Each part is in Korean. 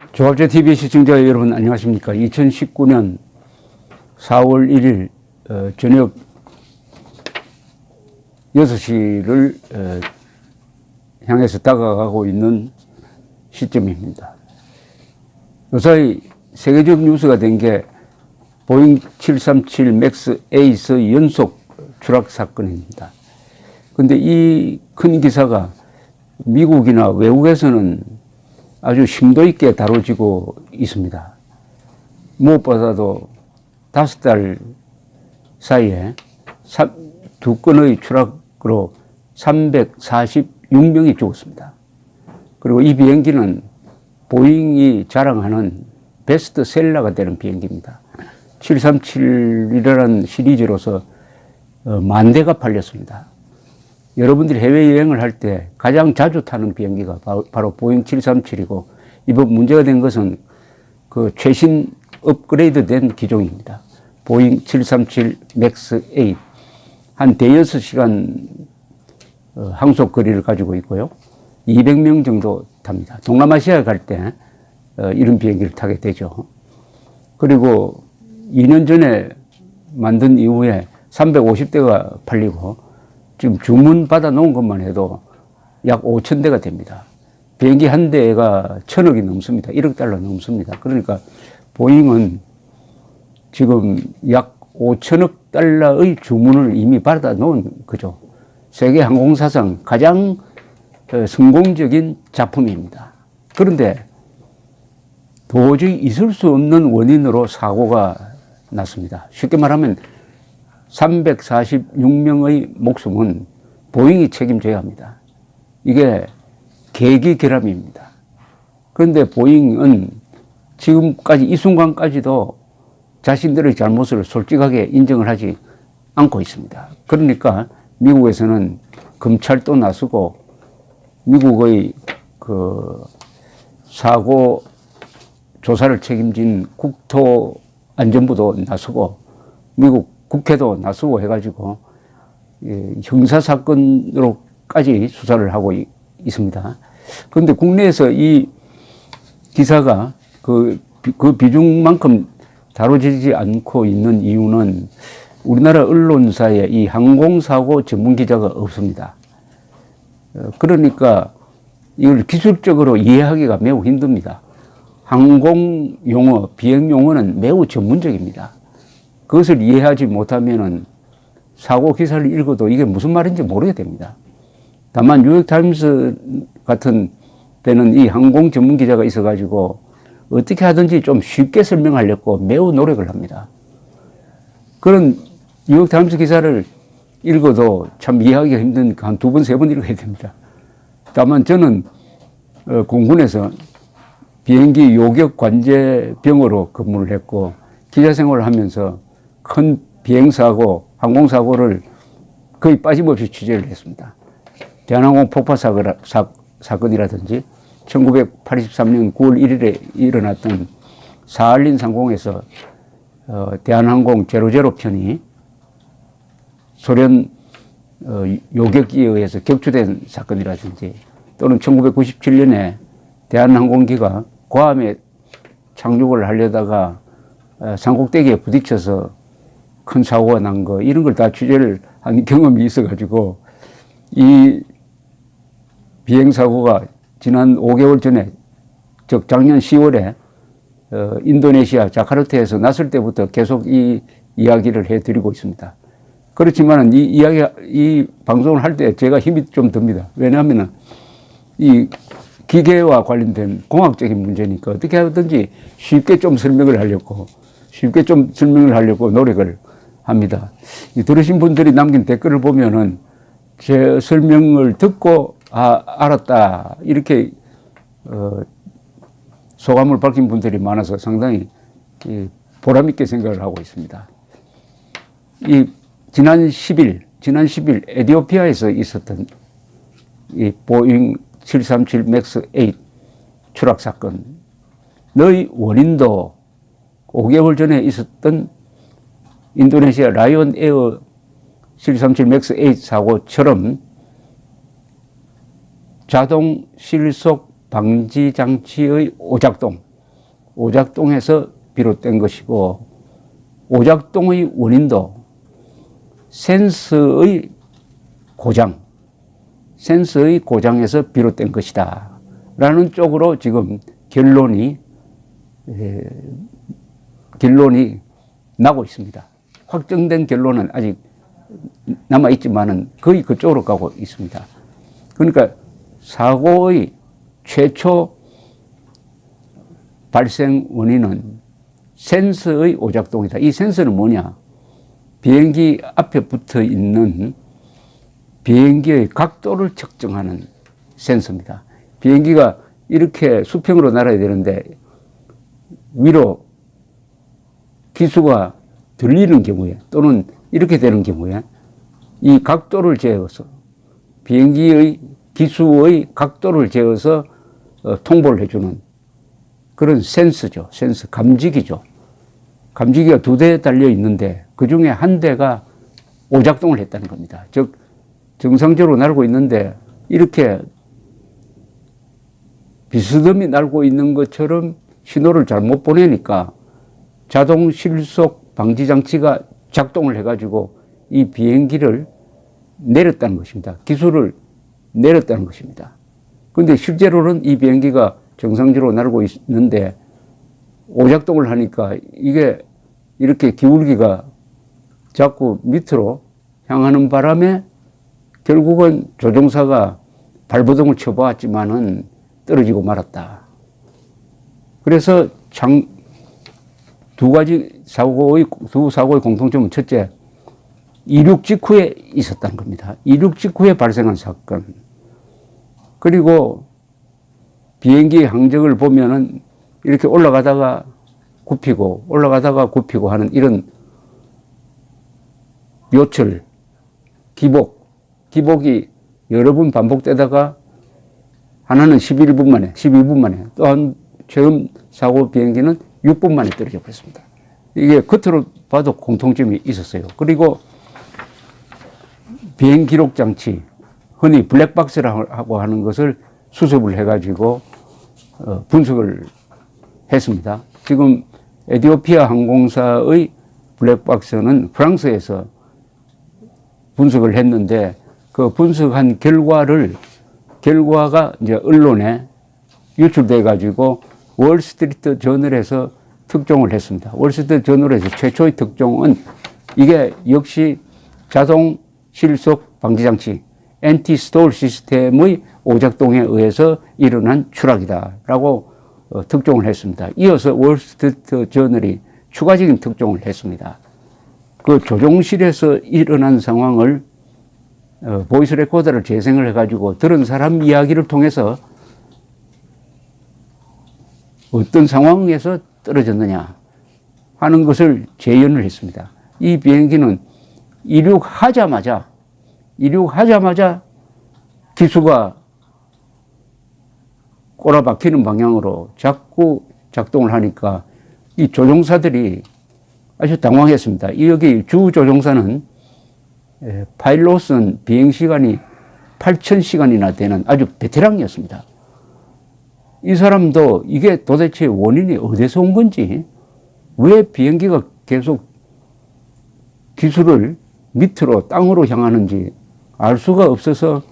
조합제TV 시청자 여러분 안녕하십니까. 2019년 4월 1일 저녁 6시를 향해서 다가가고 있는 시점입니다. 요사이 세계적 뉴스가 된 게 보잉 737 맥스 에이스 연속 추락 사건입니다. 근데 이 큰 기사가 미국이나 외국에서는 아주 심도 있게 다뤄지고 있습니다. 무엇보다도 5달 사이에 두 건의 추락으로 346명이 죽었습니다. 그리고 이 비행기는 보잉이 자랑하는 베스트셀러가 되는 비행기입니다. 737이라는 시리즈로서 만 대가 팔렸습니다. 여러분들이 해외여행을 할 때 가장 자주 타는 비행기가 바로 보잉 737이고, 이번 문제가 된 것은 그 최신 업그레이드 된 기종입니다. 보잉 737 맥스 8. 한 대여섯 시간 항속 거리를 가지고 있고요. 200명 정도 탑니다. 동남아시아에 갈 때 이런 비행기를 타게 되죠. 그리고 2년 전에 만든 이후에 350대가 팔리고, 지금 주문 받아 놓은 것만 해도 약 5,000대가 됩니다. 비행기 한 대가 1,000억이 넘습니다. 1억 달러 넘습니다. 그러니까 보잉은 지금 약 5,000억 달러의 주문을 이미 받아 놓은 거죠. 세계 항공사상 가장 성공적인 작품입니다. 그런데 도저히 있을 수 없는 원인으로 사고가 났습니다. 쉽게 말하면 346명의 목숨은 보잉이 책임져야 합니다. 이게 계기결함입니다. 그런데 보잉은 지금까지 이 순간까지도 자신들의 잘못을 솔직하게 인정을 하지 않고 있습니다. 그러니까 미국에서는 검찰도 나서고, 미국의 그 사고 조사를 책임진 국토안전부도 나서고, 미국 국회도 나서고 해가지고 형사사건으로까지 수사를 하고 있습니다. 그런데 국내에서 이 기사가 그 비중만큼 다뤄지지 않고 있는 이유는 우리나라 언론사에 이 항공사고 전문 기자가 없습니다. 그러니까 이걸 기술적으로 이해하기가 매우 힘듭니다. 항공 용어, 비행 용어는 매우 전문적입니다. 그것을 이해하지 못하면은 사고 기사를 읽어도 이게 무슨 말인지 모르게 됩니다. 다만 뉴욕타임스 같은 데는 이 항공 전문 기자가 있어가지고 어떻게 하든지 좀 쉽게 설명하려고 매우 노력을 합니다. 그런 뉴욕타임스 기사를 읽어도 참 이해하기가 힘드니까 한 2번, 3번 읽어야 됩니다. 다만 저는 공군에서 비행기 요격 관제병으로 근무를 했고, 기자 생활을 하면서 큰 비행사고, 항공사고를 거의 빠짐없이 취재를 했습니다. 대한항공 폭파 사건이라든지 1983년 9월 1일에 일어났던 사할린 상공에서 대한항공 제로제로 편이 소련 요격기에 의해서 격추된 사건이라든지, 또는 1997년에 대한항공기가 괌에 착륙을 하려다가 산꼭대기에 부딪혀서 큰 사고가 난 거, 이런 걸 다 취재를 한 경험이 있어가지고, 이 비행사고가 지난 5개월 전에, 즉 작년 10월에 인도네시아 자카르타에서 났을 때부터 계속 이 이야기를 해드리고 있습니다. 그렇지만 이 방송을 할 때 제가 힘이 좀 듭니다. 왜냐하면 이 기계와 관련된 공학적인 문제니까 어떻게 하든지 쉽게 좀 설명을 하려고 노력을 합니다. 들으신 분들이 남긴 댓글을 보면은 제 설명을 듣고 알았다, 이렇게 소감을 밝힌 분들이 많아서 상당히 보람 있게 생각을 하고 있습니다. 지난 10일 에티오피아에서 있었던 이 보잉 737 맥스 8 추락 사건의 원인도 5개월 전에 있었던 인도네시아 라이온 에어 737 맥스 8 사고처럼 자동 실속 방지 장치의 오작동, 오작동에서 비롯된 것이고, 오작동의 원인도 센서의 고장에서 비롯된 것이다 라는 쪽으로 지금 결론이 나고 있습니다. 확정된 결론은 아직 남아있지만은 거의 그쪽으로 가고 있습니다. 그러니까 사고의 최초 발생 원인은 센서의 오작동이다. 이 센서는 뭐냐? 비행기 앞에 붙어 있는 비행기의 각도를 측정하는 센서입니다. 비행기가 이렇게 수평으로 날아야 되는데 위로 기수가 들리는 경우에 또는 이렇게 되는 경우에 이 각도를 재어서 비행기의 기수의 각도를 재어서 통보를 해주는 그런 센서죠. 센서, 감지기죠. 감지기가 2대 달려 있는데 그 중에 한 대가 오작동을 했다는 겁니다. 즉 정상적으로 날고 있는데 이렇게 비스듬히 날고 있는 것처럼 신호를 잘못 보내니까 자동 실속 방지 장치가 작동을 해가지고 이 비행기를 내렸다는 것입니다. 기술을 내렸다는 것입니다. 그런데 실제로는 이 비행기가 정상적으로 날고 있는데 오작동을 하니까 이게 이렇게 기울기가 자꾸 밑으로 향하는 바람에 결국은 조종사가 발버둥을 쳐보았지만은 떨어지고 말았다. 그래서 두 사고의 공통점은 첫째, 이륙 직후에 있었다는 겁니다. 이륙 직후에 발생한 사건. 그리고 비행기의 항적을 보면은 이렇게 올라가다가 굽히고 하는 이런 요철, 기복이 여러 번 반복되다가 하나는 12분 만에 또 한 처음 사고 비행기는 6분 만에 떨어져 버렸습니다. 이게 겉으로 봐도 공통점이 있었어요. 그리고 비행 기록 장치, 흔히 블랙박스라고 하는 것을 수습을 해가지고 분석을 했습니다. 지금 에티오피아 항공사의 블랙박스는 프랑스에서 분석을 했는데 그 분석한 결과가 이제 언론에 유출돼 가지고 월스트리트 저널에서 특종을 했습니다. 월스트리트 저널에서 최초의 특종은 이게 역시 자동 실속 방지 장치 엔티 스톨 시스템의 오작동에 의해서 일어난 추락이다라고 특종을 했습니다. 이어서 월스트리트 저널이 추가적인 특종을 했습니다. 그 조종실에서 일어난 상황을 보이스 레코더를 재생을 해가지고 들은 사람 이야기를 통해서 어떤 상황에서 떨어졌느냐 하는 것을 재현을 했습니다. 이 비행기는 이륙하자마자 기수가 꼬라박히는 방향으로 자꾸 작동을 하니까 이 조종사들이 아주 당황했습니다. 여기 주 조종사는 파일럿은 비행시간이 8,000시간이나 되는 아주 베테랑이었습니다. 이 사람도 이게 도대체 원인이 어디서 온 건지, 왜 비행기가 계속 기술을 밑으로 땅으로 향하는지 알 수가 없어서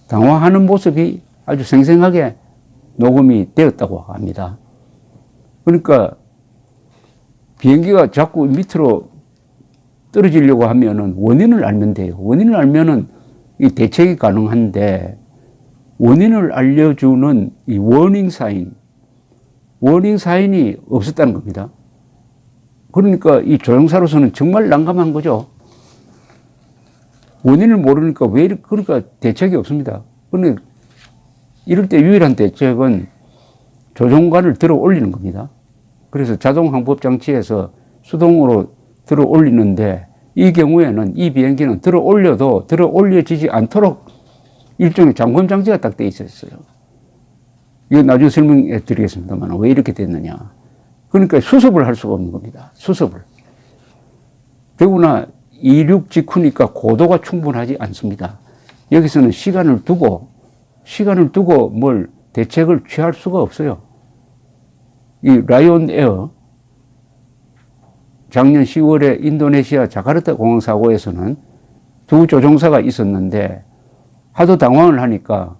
당황하는 모습이 아주 생생하게 녹음이 되었다고 합니다. 그러니까 비행기가 자꾸 밑으로 떨어지려고 하면은 원인을 알면 돼요. 원인을 알면은 이 대책이 가능한데 원인을 알려주는 이 워닝 사인이 없었다는 겁니다. 그러니까 이 조종사로서는 정말 난감한 거죠. 원인을 모르니까 그러니까 대책이 없습니다. 그런데 이럴 때 유일한 대책은 조종관을 들어 올리는 겁니다. 그래서 자동 항법 장치에서 수동으로 들어 올리는데 이 경우에는 이 비행기는 들어 올려도 들어 올려지지 않도록 일종의 잠금 장치가 딱 돼 있었어요. 이거 나중에 설명해 드리겠습니다만 왜 이렇게 됐느냐. 그러니까 수습을 할 수가 없는 겁니다. 수습을. 더구나 이륙 직후니까 고도가 충분하지 않습니다. 여기서는 시간을 두고 뭘 대책을 취할 수가 없어요. 이 라이온 에어 작년 10월에 인도네시아 자카르타 공항 사고에서는 두 조종사가 있었는데 하도 당황을 하니까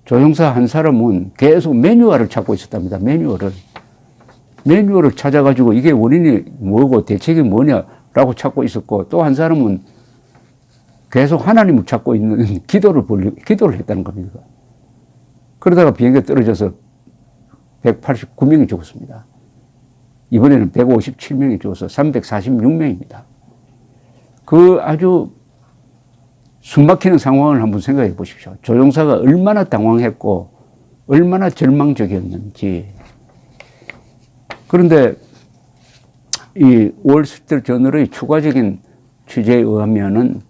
조종사 한 사람은 계속 매뉴얼을 찾고 있었답니다. 매뉴얼을 찾아가지고 이게 원인이 뭐고 대책이 뭐냐라고 찾고 있었고, 또 한 사람은 계속 하나님을 찾고 있는 기도를 했다는 겁니다. 그러다가 비행기가 떨어져서 189명이 죽었습니다. 이번에는 157명이 죽어서 346명입니다. 그 아주 숨막히는 상황을 한번 생각해 보십시오. 조종사가 얼마나 당황했고 얼마나 절망적이었는지. 그런데 이 월스트리트 저널의 추가적인 취재에 의하면은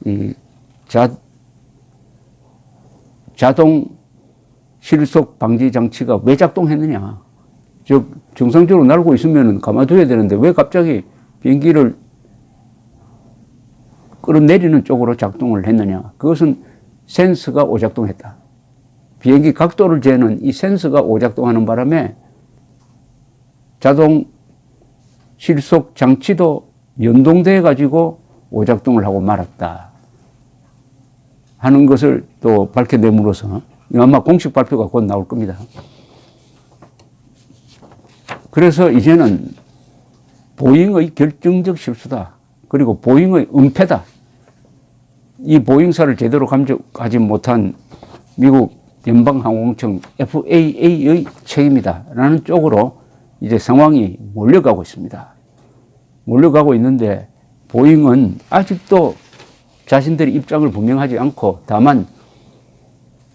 이 자동 실속 방지 장치가 왜 작동했느냐. 즉 정상적으로 날고 있으면 가만둬야 되는데 왜 갑자기 비행기를 끌어내리는 쪽으로 작동을 했느냐. 그것은 센서가 오작동했다. 비행기 각도를 재는 이 센서가 오작동하는 바람에 자동 실속 장치도 연동돼 가지고 오작동을 하고 말았다 하는 것을 또 밝혀냄으로써 아마 공식 발표가 곧 나올 겁니다. 그래서 이제는 보잉의 결정적 실수다. 그리고 보잉의 은폐다. 이 보잉사를 제대로 감독하지 못한 미국 연방항공청 FAA의 책임이다 라는 쪽으로 이제 상황이 몰려가고 있습니다. 몰려가고 있는데 보잉은 아직도 자신들의 입장을 분명하지 않고 다만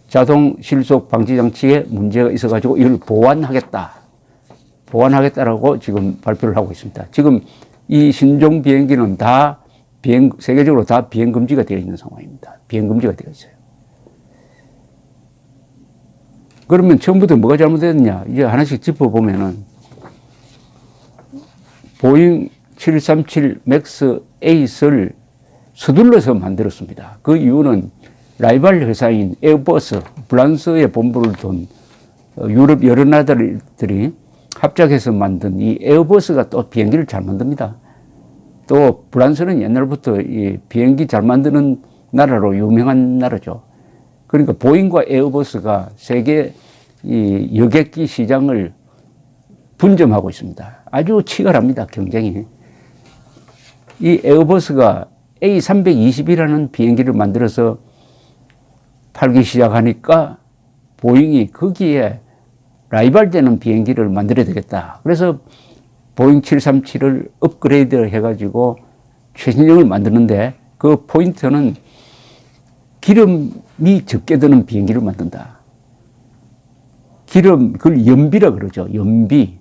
자동 실속 방지 장치에 문제가 있어가지고 이걸 보완하겠다라고 지금 발표를 하고 있습니다. 지금 이 신종 비행기는 다 세계적으로 다 비행 금지가 되어 있는 상황입니다. 비행 금지가 되어 있어요. 그러면 처음부터 뭐가 잘못됐느냐? 이제 하나씩 짚어보면은 보잉 737 맥스 8을 서둘러서 만들었습니다. 그 이유는 라이벌 회사인 에어버스, 프랑스에 본부를 둔 유럽 여러 나라들이 합작해서 만든 이 에어버스가 또 비행기를 잘 만듭니다. 또 프랑스는 옛날부터 이 비행기 잘 만드는 나라로 유명한 나라죠. 그러니까 보잉과 에어버스가 세계 이 여객기 시장을 분점하고 있습니다. 아주 치열합니다, 경쟁이. 이 에어버스가 A320이라는 비행기를 만들어서 팔기 시작하니까 보잉이 거기에 라이벌되는 비행기를 만들어야 되겠다. 그래서 보잉 737을 업그레이드 해가지고 최신형을 만드는데 그 포인트는 기름이 적게 드는 비행기를 만든다. 그걸 연비라 그러죠. 연비.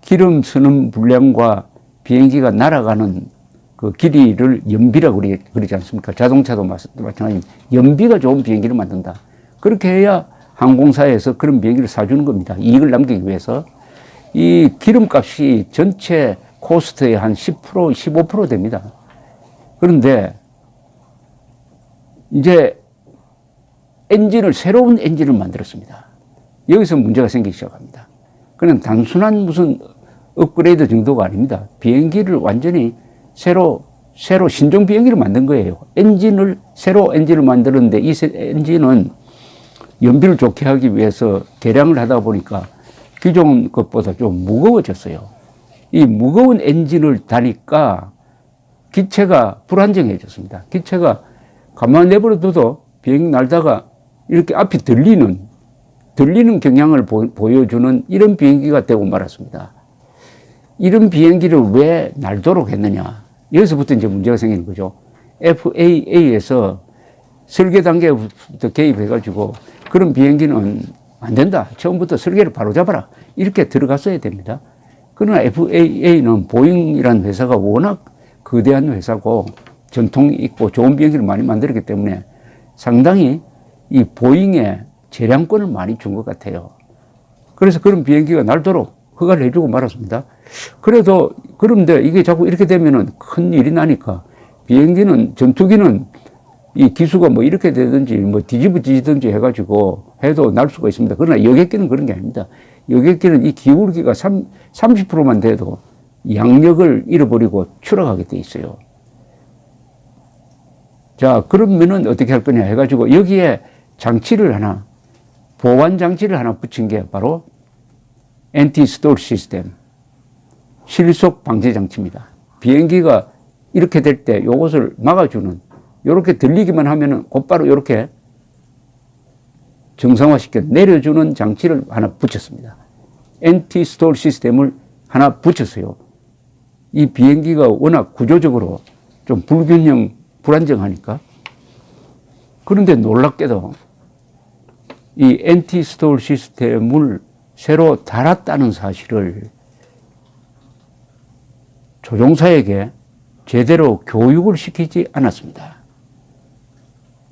기름 쓰는 분량과 비행기가 날아가는 그 길이를 연비라고 그러지 않습니까? 자동차도 마찬가지입니다. 연비가 좋은 비행기를 만든다. 그렇게 해야 항공사에서 그런 비행기를 사주는 겁니다. 이익을 남기기 위해서. 이 기름값이 전체 코스트의 한 10%, 15% 됩니다. 그런데 이제 새로운 엔진을 만들었습니다. 여기서 문제가 생기기 시작합니다. 그냥 단순한 무슨 업그레이드 정도가 아닙니다. 비행기를 완전히 새로 신종 비행기를 만든 거예요. 새로 엔진을 만드는데 이 엔진은 연비를 좋게 하기 위해서 개량을 하다 보니까 기존 것보다 좀 무거워졌어요. 이 무거운 엔진을 다니까 기체가 불안정해졌습니다. 기체가 가만히 내버려둬도 비행기 날다가 이렇게 앞이 들리는 경향을 보여주는 이런 비행기가 되고 말았습니다. 이런 비행기를 왜 날도록 했느냐. 여기서부터 이제 문제가 생기는 거죠. FAA에서 설계 단계부터 개입해가지고 그런 비행기는 안 된다. 처음부터 설계를 바로 잡아라. 이렇게 들어갔어야 됩니다. 그러나 FAA는 보잉이라는 회사가 워낙 거대한 회사고 전통이 있고 좋은 비행기를 많이 만들었기 때문에 상당히 이 보잉에 재량권을 많이 준 것 같아요. 그래서 그런 비행기가 날도록 허가를 해주고 말았습니다. 그런데 이게 자꾸 이렇게 되면은 큰 일이 나니까 전투기는 이 기수가 뭐 이렇게 되든지 뭐 뒤집어지든지 해가지고 해도 날 수가 있습니다. 그러나 여객기는 그런 게 아닙니다. 여객기는 이 기울기가 30%만 돼도 양력을 잃어버리고 추락하게 돼 있어요. 자, 그러면은 어떻게 할 거냐 해가지고 여기에 장치를 하나, 보완 장치를 하나 붙인 게 바로 엔티스톨 시스템, 실속 방지 장치입니다. 비행기가 이렇게 될 때 이것을 막아주는, 이렇게 들리기만 하면은 곧바로 이렇게 정상화시켜 내려주는 장치를 하나 붙였습니다. 엔티스톨 시스템을 하나 붙였어요. 이 비행기가 워낙 구조적으로 좀 불균형, 불안정하니까. 그런데 놀랍게도 이 엔티스톨 시스템을 새로 달았다는 사실을 조종사에게 제대로 교육을 시키지 않았습니다.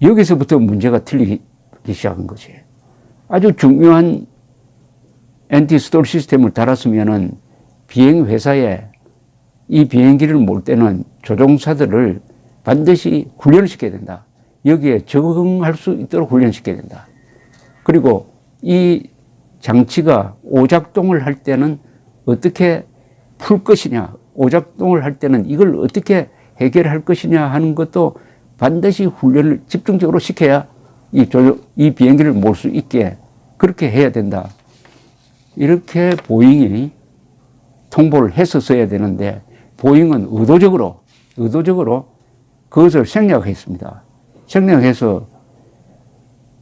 여기서부터 문제가 틀리기 시작한 거지. 아주 중요한 엔티스톨 시스템을 달았으면은 비행회사에 이 비행기를 몰 때는 조종사들을 반드시 훈련을 시켜야 된다. 여기에 적응할 수 있도록 훈련시켜야 된다. 그리고 이 장치가 오작동을 할 때는 어떻게 풀 것이냐, 오작동을 할 때는 이걸 어떻게 해결할 것이냐 하는 것도 반드시 훈련을 집중적으로 시켜야 이 비행기를 몰 수 있게 그렇게 해야 된다. 이렇게 보잉이 통보를 했었어야 되는데 보잉은 의도적으로 그것을 생략했습니다. 생략해서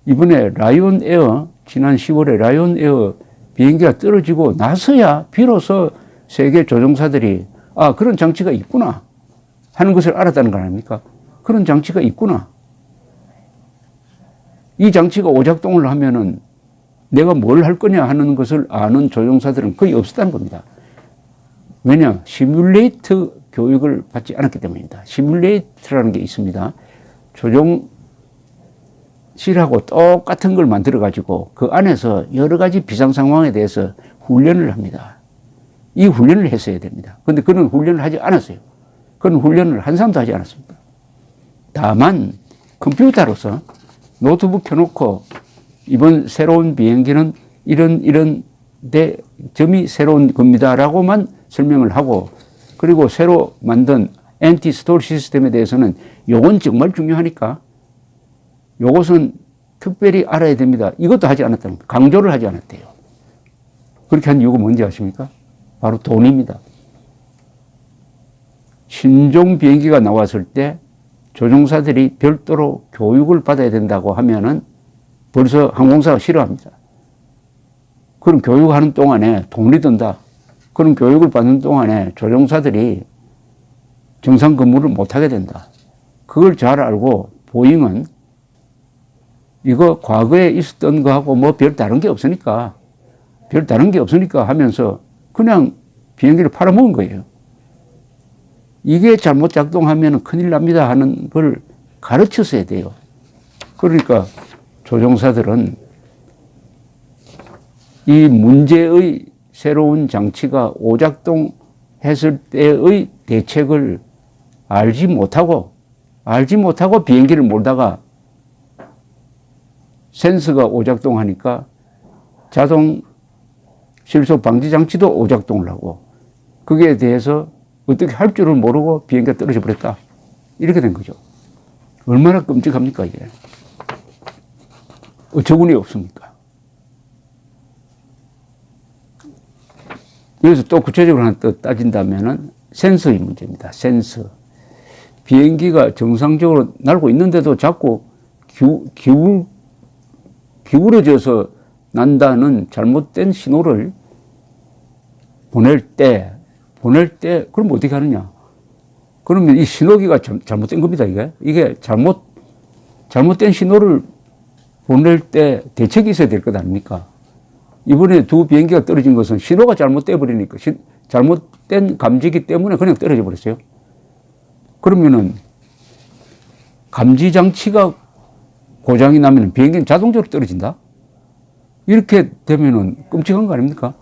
이번에 라이온 에어, 지난 10월에 라이온 에어 비행기가 떨어지고 나서야 비로소 세계 조종사들이 그런 장치가 있구나 하는 것을 알았다는 거 아닙니까? 그런 장치가 있구나. 이 장치가 오작동을 하면은 내가 뭘 할 거냐 하는 것을 아는 조종사들은 거의 없었다는 겁니다. 왜냐? 시뮬레이터 교육을 받지 않았기 때문입니다. 시뮬레이터라는 게 있습니다. 조종실하고 똑같은 걸 만들어가지고 그 안에서 여러 가지 비상 상황에 대해서 훈련을 합니다. 이 훈련을 했어야 됩니다. 그런데 그런 훈련을 하지 않았어요. 그런 훈련을 한 사람도 하지 않았습니다. 다만 컴퓨터로서 노트북 켜놓고 이번 새로운 비행기는 이런 점이 새로운 겁니다라고만 설명을 하고, 그리고 새로 만든 엔티스톨 시스템에 대해서는 요건 정말 중요하니까 요것은 특별히 알아야 됩니다. 이것도 하지 않았다는 거예요. 강조를 하지 않았대요. 그렇게 한 이유가 뭔지 아십니까? 바로 돈입니다. 신종 비행기가 나왔을 때 조종사들이 별도로 교육을 받아야 된다고 하면은 벌써 항공사가 싫어합니다. 그럼 교육하는 동안에 돈이 든다. 그런 교육을 받는 동안에 조종사들이 정상 근무를 못하게 된다. 그걸 잘 알고 보잉은 이거 과거에 있었던 거하고 뭐 별 다른 게 없으니까 하면서 그냥 비행기를 팔아먹은 거예요. 이게 잘못 작동하면 큰일 납니다 하는 걸 가르쳤어야 돼요. 그러니까 조종사들은 이 문제의 새로운 장치가 오작동했을 때의 대책을 알지 못하고 비행기를 몰다가 센서가 오작동하니까 자동 실속 방지 장치도 오작동을 하고 거기에 대해서 어떻게 할 줄을 모르고 비행기가 떨어져 버렸다. 이렇게 된 거죠. 얼마나 끔찍합니까, 이게. 어처구니 없습니까? 여기서 또 구체적으로 하나 또 따진다면은 센서의 문제입니다. 센서. 비행기가 정상적으로 날고 있는데도 자꾸 기울어져서 난다는 잘못된 신호를 보낼 때, 그럼 어떻게 하느냐? 그러면 이 신호기가 잘못된 겁니다, 이게. 이게 잘못된 신호를 보낼 때 대책이 있어야 될 것 아닙니까? 이번에 두 비행기가 떨어진 것은 신호가 잘못돼 버리니까, 잘못된 감지기 때문에 그냥 떨어져 버렸어요. 그러면은 감지 장치가 고장이 나면 비행기는 자동적으로 떨어진다? 이렇게 되면은 끔찍한 거 아닙니까?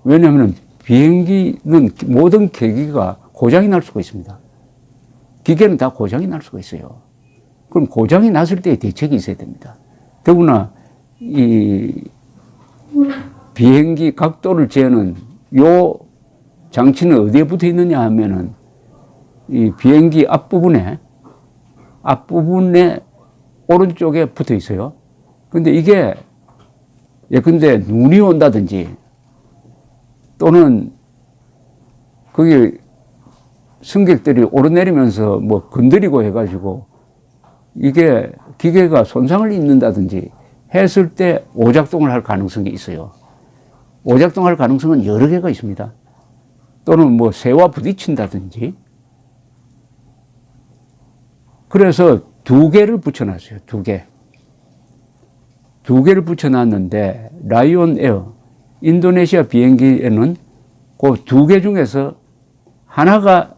왜냐하면 비행기는 모든 계기가 고장이 날 수가 있습니다. 기계는 다 고장이 날 수가 있어요. 그럼 고장이 났을 때 대책이 있어야 됩니다. 더구나 이 비행기 각도를 재는 요 장치는 어디에 붙어 있느냐 하면은 이 비행기 앞부분에 오른쪽에 붙어 있어요. 근데 이게 예컨대 눈이 온다든지 또는 거기 승객들이 오르내리면서 뭐 건드리고 해가지고 이게 기계가 손상을 입는다든지 했을 때 오작동을 할 가능성이 있어요. 오작동할 가능성은 여러 개가 있습니다. 또는 뭐 새와 부딪힌다든지. 그래서 2개를 붙여놨어요. 2개. 2개를 붙여놨는데 라이온 에어 인도네시아 비행기에는 그 2개 중에서 하나가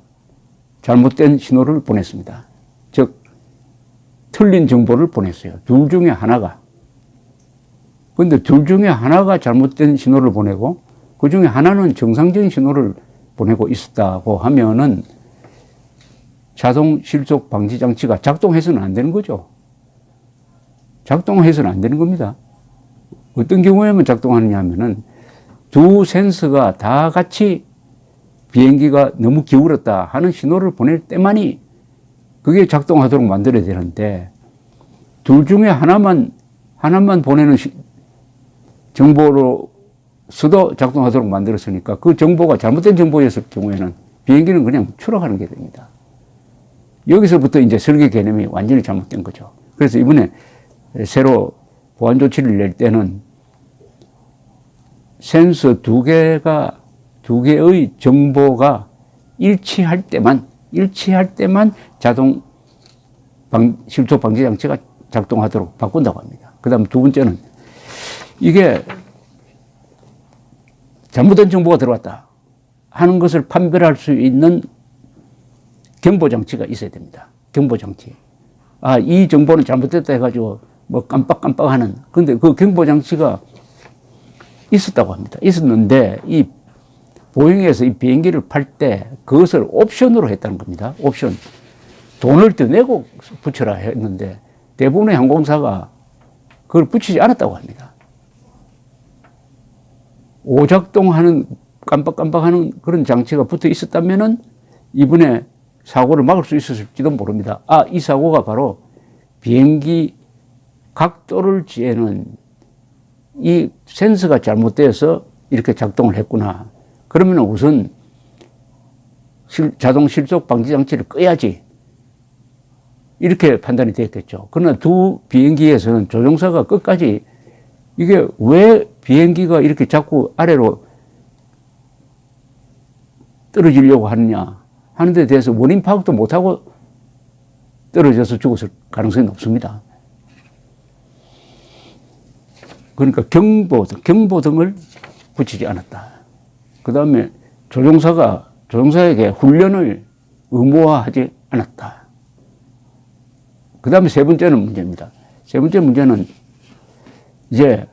잘못된 신호를 보냈습니다. 즉 틀린 정보를 보냈어요. 둘 중에 하나가. 근데 둘 중에 하나가 잘못된 신호를 보내고 그 중에 하나는 정상적인 신호를 보내고 있었다고 하면은 자동 실속 방지 장치가 작동해서는 안 되는 거죠. 작동해서는 안 되는 겁니다. 어떤 경우에만 작동하느냐 하면은 두 센서가 다 같이 비행기가 너무 기울었다 하는 신호를 보낼 때만이 그게 작동하도록 만들어야 되는데 둘 중에 하나만 보내는 정보로서도 작동하도록 만들었으니까 그 정보가 잘못된 정보였을 경우에는 비행기는 그냥 추락하는 게 됩니다. 여기서부터 이제 설계 개념이 완전히 잘못된 거죠. 그래서 이번에 새로 보안 조치를 낼 때는 센서 2개의 정보가 일치할 때만 자동 실속 방지 장치가 작동하도록 바꾼다고 합니다. 그 다음 2번째는 이게 잘못된 정보가 들어왔다 하는 것을 판별할 수 있는 경보장치가 있어야 됩니다. 경보장치. 아, 이 정보는 잘못됐다 해가지고 뭐 깜빡깜빡 하는. 근데 그 경보장치가 있었다고 합니다. 있었는데 이 보잉에서 이 비행기를 팔 때 그것을 옵션으로 했다는 겁니다. 옵션. 돈을 더 내고 붙여라 했는데 대부분의 항공사가 그걸 붙이지 않았다고 합니다. 오작동하는 깜빡깜빡하는 그런 장치가 붙어 있었다면은 이번에 사고를 막을 수 있었을지도 모릅니다. 아, 이 사고가 바로 비행기 각도를 재는 이 센서가 잘못돼서 이렇게 작동을 했구나. 그러면 우선 자동 실속 방지 장치를 꺼야지. 이렇게 판단이 됐겠죠. 그러나 두 비행기에서는 조종사가 끝까지 이게 왜 비행기가 이렇게 자꾸 아래로 떨어지려고 하느냐 하는 데 대해서 원인 파악도 못하고 떨어져서 죽었을 가능성이 높습니다. 그러니까 경보등을 붙이지 않았다. 그 다음에 조종사에게 훈련을 의무화하지 않았다. 그 다음에 3번째는 문제입니다. 3번째 문제는 이제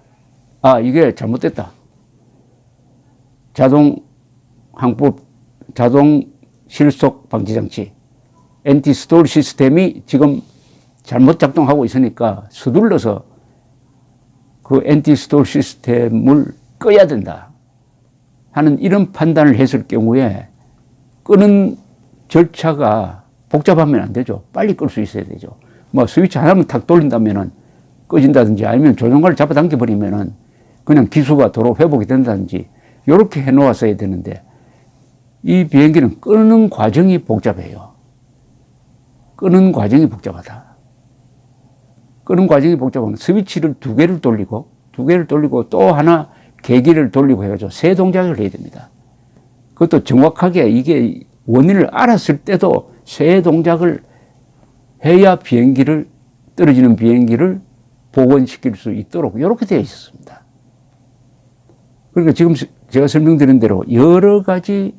이게 잘못됐다. 자동 실속 방지 장치 엔티스톨 시스템이 지금 잘못 작동하고 있으니까 서둘러서 그 엔티스톨 시스템을 꺼야 된다 하는 이런 판단을 했을 경우에 끄는 절차가 복잡하면 안 되죠. 빨리 끌 수 있어야 되죠. 뭐 스위치 하나만 탁 돌린다면은 꺼진다든지 아니면 조종관을 잡아당겨 버리면은 그냥 기수가 도로 회복이 된다든지 이렇게 해놓았어야 되는데 이 비행기는 끄는 과정이 복잡해요. 끄는 과정이 복잡하다. 끄는 과정이 복잡하면 스위치를 2개를 돌리고 또 하나 계기를 돌리고 해가지고 3동작을 해야 됩니다. 그것도 정확하게 이게 원인을 알았을 때도 3동작을 해야 떨어지는 비행기를 복원시킬 수 있도록 이렇게 되어 있었습니다. 그러니까 지금 제가 설명드린 대로 여러 가지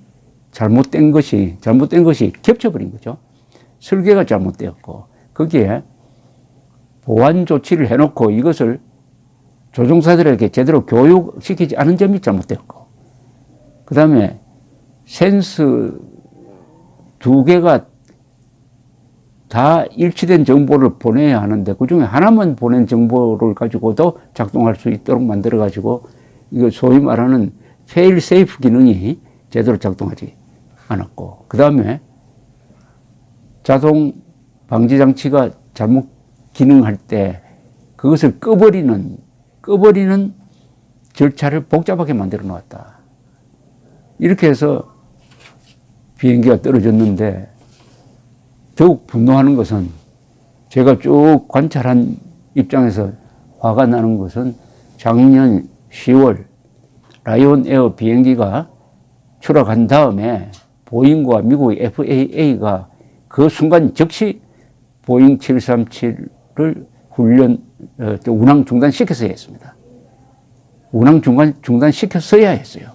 잘못된 것이 겹쳐버린 거죠. 설계가 잘못되었고 거기에 보안 조치를 해놓고 이것을 조종사들에게 제대로 교육시키지 않은 점이 잘못되었고 그 다음에 센서 2개가 다 일치된 정보를 보내야 하는데 그 중에 하나만 보낸 정보를 가지고도 작동할 수 있도록 만들어 가지고 이거 소위 말하는 fail safe 기능이 제대로 작동하지 않았고, 그 다음에 자동 방지 장치가 잘못 기능할 때 그것을 꺼버리는 절차를 복잡하게 만들어 놓았다. 이렇게 해서 비행기가 떨어졌는데, 더욱 분노하는 것은, 제가 쭉 관찰한 입장에서 화가 나는 것은, 작년 10월 라이온 에어 비행기가 추락한 다음에 보잉과 미국의 FAA가 그 순간 즉시 보잉 737을 운항 중단시켰어야 했습니다. 운항 중단시켰어야 했어요.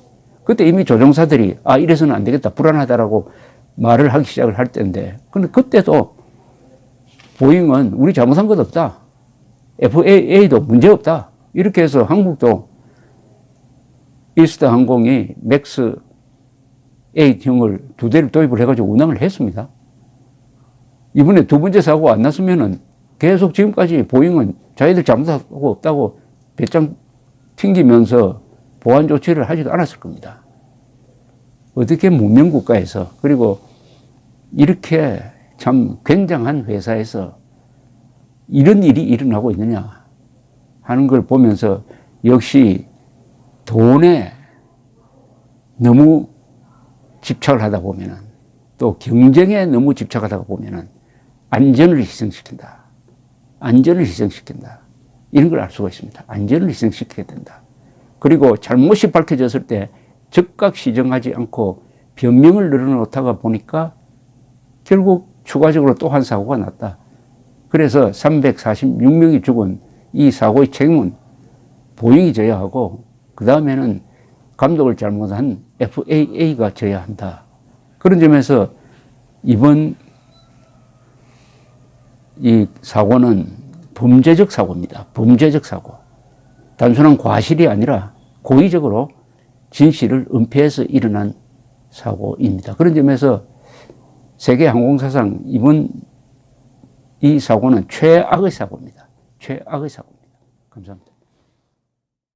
그때 이미 조종사들이 이래서는 안 되겠다, 불안하다라고 말을 하기 시작을 할 때인데, 근데 그때도 보잉은 우리 잘못한 것 없다, FAA도 문제 없다, 이렇게 해서 한국도 이스타 항공이 맥스 8형을 2대를 도입을 해가지고 운항을 했습니다. 이번에 두 번째 사고가 안 났으면은 계속 지금까지 보잉은 자기들 잘못하고 없다고 배짱 튕기면서 보안 조치를 하지도 않았을 겁니다. 어떻게 문명국가에서, 그리고 이렇게 참 굉장한 회사에서 이런 일이 일어나고 있느냐 하는 걸 보면서, 역시 돈에 너무 집착을 하다 보면은, 또 경쟁에 너무 집착하다 보면은 안전을 희생시킨다. 이런 걸 알 수가 있습니다. 안전을 희생시켜야 된다. 그리고 잘못이 밝혀졌을 때 즉각 시정하지 않고 변명을 늘어놓다가 보니까 결국 추가적으로 또 한 사고가 났다. 그래서 346명이 죽은 이 사고의 책임은 보잉이 져야 하고, 그 다음에는 감독을 잘못한 FAA가 져야 한다. 그런 점에서 이번 이 사고는 범죄적 사고입니다. 범죄적 사고. 단순한 과실이 아니라 고의적으로 진실을 은폐해서 일어난 사고입니다. 그런 점에서 세계 항공사상 이번 이 사고는 최악의 사고입니다. 최악의 사고입니다. 감사합니다.